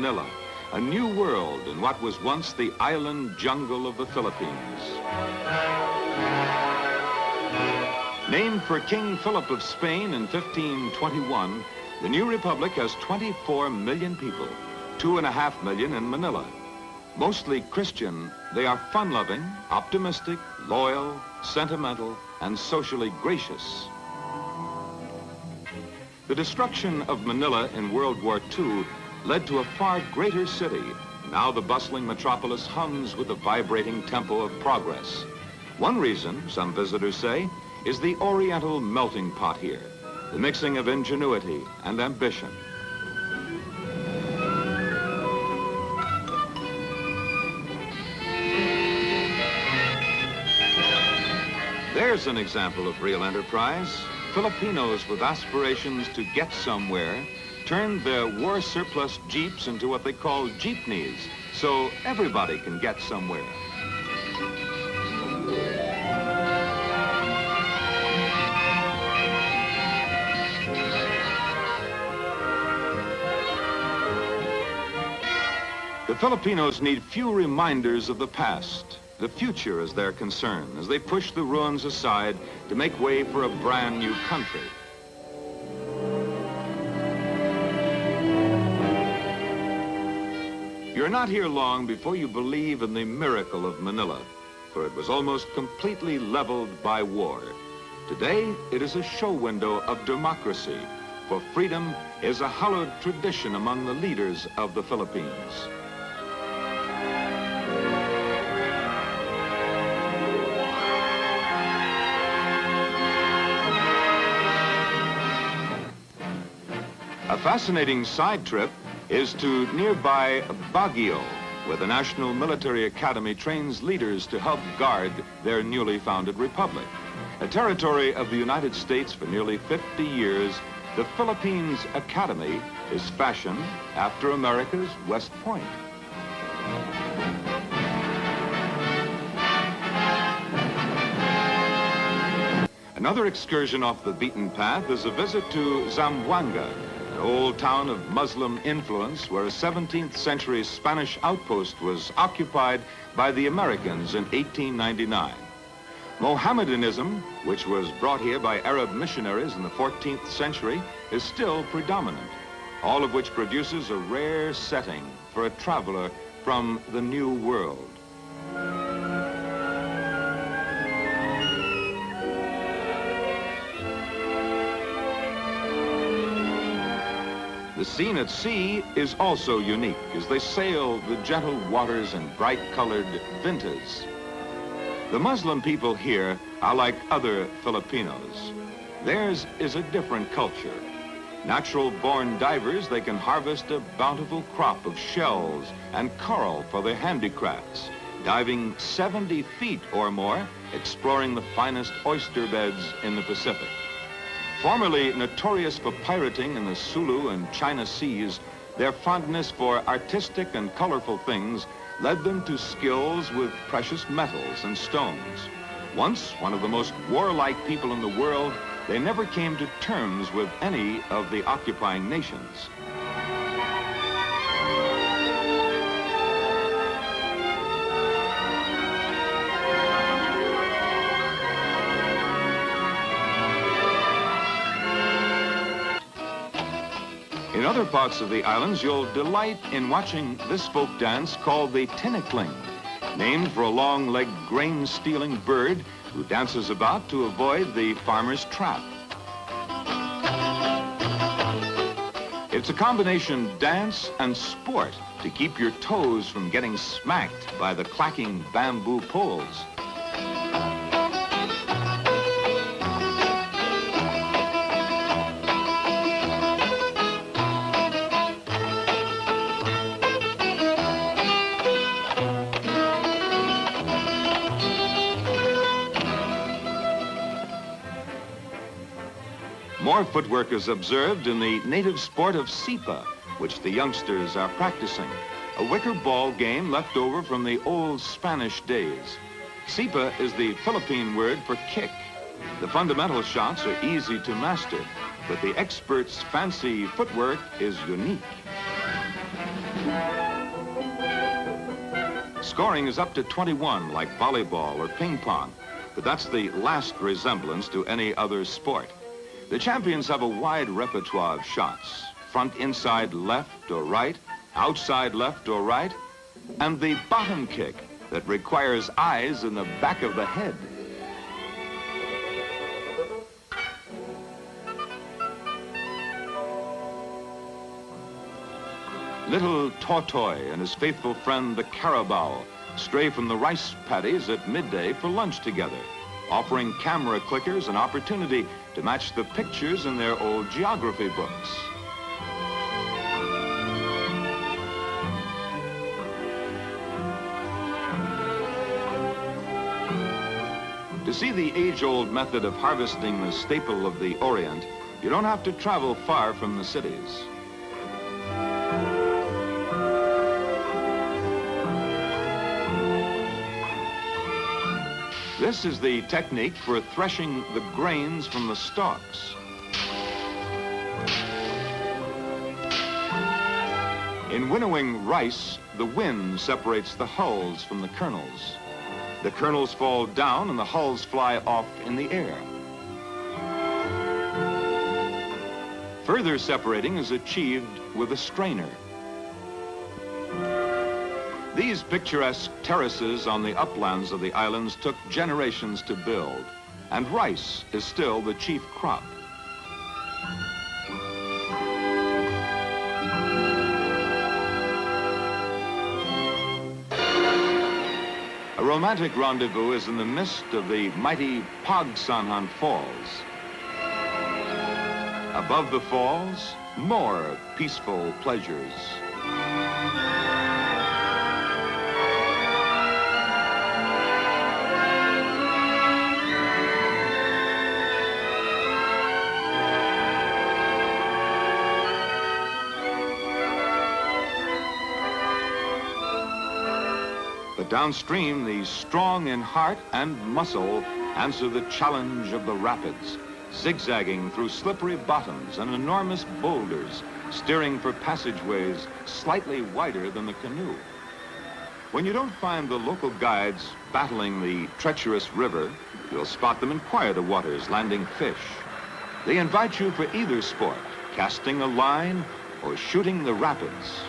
Manila, a new world in what was once the island jungle of the Philippines. Named for King Philip of Spain in 1521, the new republic has 24 million people, 2.5 million in Manila. Mostly Christian, they are fun-loving, optimistic, loyal, sentimental, and socially gracious. The destruction of Manila in World War II led to a far greater city. Now the bustling metropolis hums with the vibrating tempo of progress. One reason, some visitors say, is the Oriental melting pot here, the mixing of ingenuity and ambition. There's an example of real enterprise. Filipinos with aspirations to get somewhere turned their war surplus jeeps into what they call jeepneys, so everybody can get somewhere. The Filipinos need few reminders of the past. The future is their concern as they push the ruins aside to make way for a brand new country. You're not here long before you believe in the miracle of Manila, for it was almost completely leveled by war. Today, it is a show window of democracy, for freedom is a hallowed tradition among the leaders of the Philippines. A fascinating side trip is to nearby Baguio, where the National Military Academy trains leaders to help guard their newly founded republic. A territory of the United States for nearly 50 years, the Philippines Academy is fashioned after America's West Point. Another excursion off the beaten path is a visit to Zamboanga, an old town of Muslim influence where a 17th century Spanish outpost was occupied by the Americans in 1899. Mohammedanism, which was brought here by Arab missionaries in the 14th century, is still predominant, all of which produces a rare setting for a traveler from the New World. The scene at sea is also unique as they sail the gentle waters and bright-colored vintas. The Muslim people here are like other Filipinos. Theirs is a different culture. Natural-born divers, they can harvest a bountiful crop of shells and coral for their handicrafts, diving 70 feet or more, exploring the finest oyster beds in the Pacific. Formerly notorious for pirating in the Sulu and China seas, their fondness for artistic and colorful things led them to skills with precious metals and stones. Once one of the most warlike people in the world, they never came to terms with any of the occupying nations. In other parts of the islands, you'll delight in watching this folk dance called the tinikling, named for a long-legged grain-stealing bird who dances about to avoid the farmer's trap. It's a combination dance and sport to keep your toes from getting smacked by the clacking bamboo poles. More footwork is observed in the native sport of sipa, which the youngsters are practicing, a wicker ball game left over from the old Spanish days. Sipa is the Philippine word for kick. The fundamental shots are easy to master, but the expert's fancy footwork is unique. Scoring is up to 21, like volleyball or ping pong, but that's the last resemblance to any other sport. The champions have a wide repertoire of shots: front inside left or right, outside left or right, and the bottom kick that requires eyes in the back of the head. Little Tortoy and his faithful friend the Carabao stray from the rice paddies at midday for lunch together, offering camera clickers an opportunity to match the pictures in their old geography books. To see the age-old method of harvesting the staple of the Orient, you don't have to travel far from the cities. This is the technique for threshing the grains from the stalks. In winnowing rice, the wind separates the hulls from the kernels. The kernels fall down and the hulls fly off in the air. Further separating is achieved with a strainer. These picturesque terraces on the uplands of the islands took generations to build, and rice is still the chief crop. A romantic rendezvous is in the midst of the mighty Pagsanhan Falls. Above the falls, more peaceful pleasures. But downstream, the strong in heart and muscle answer the challenge of the rapids, zigzagging through slippery bottoms and enormous boulders, steering for passageways slightly wider than the canoe. When you don't find the local guides battling the treacherous river, you'll spot them in quieter waters landing fish. They invite you for either sport, casting a line or shooting the rapids.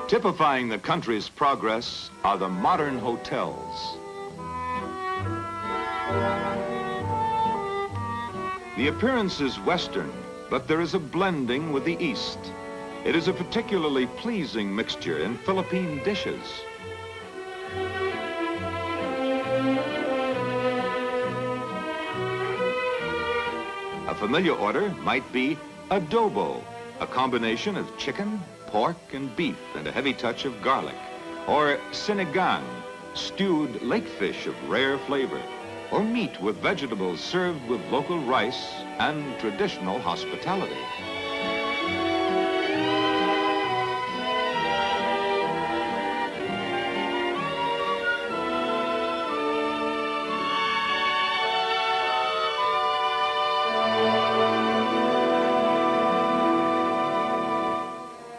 Typifying the country's progress are the modern hotels. The appearance is Western, but there is a blending with the East. It is a particularly pleasing mixture in Philippine dishes. A familiar order might be adobo, a combination of chicken, pork and beef and a heavy touch of garlic. Or sinigang, stewed lake fish of rare flavor. Or meat with vegetables served with local rice and traditional hospitality.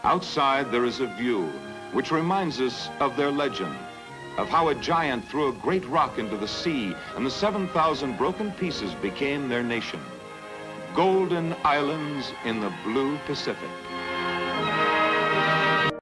Outside there is a view which reminds us of their legend, of how a giant threw a great rock into the sea and the 7,000 broken pieces became their nation. Golden islands in the blue Pacific.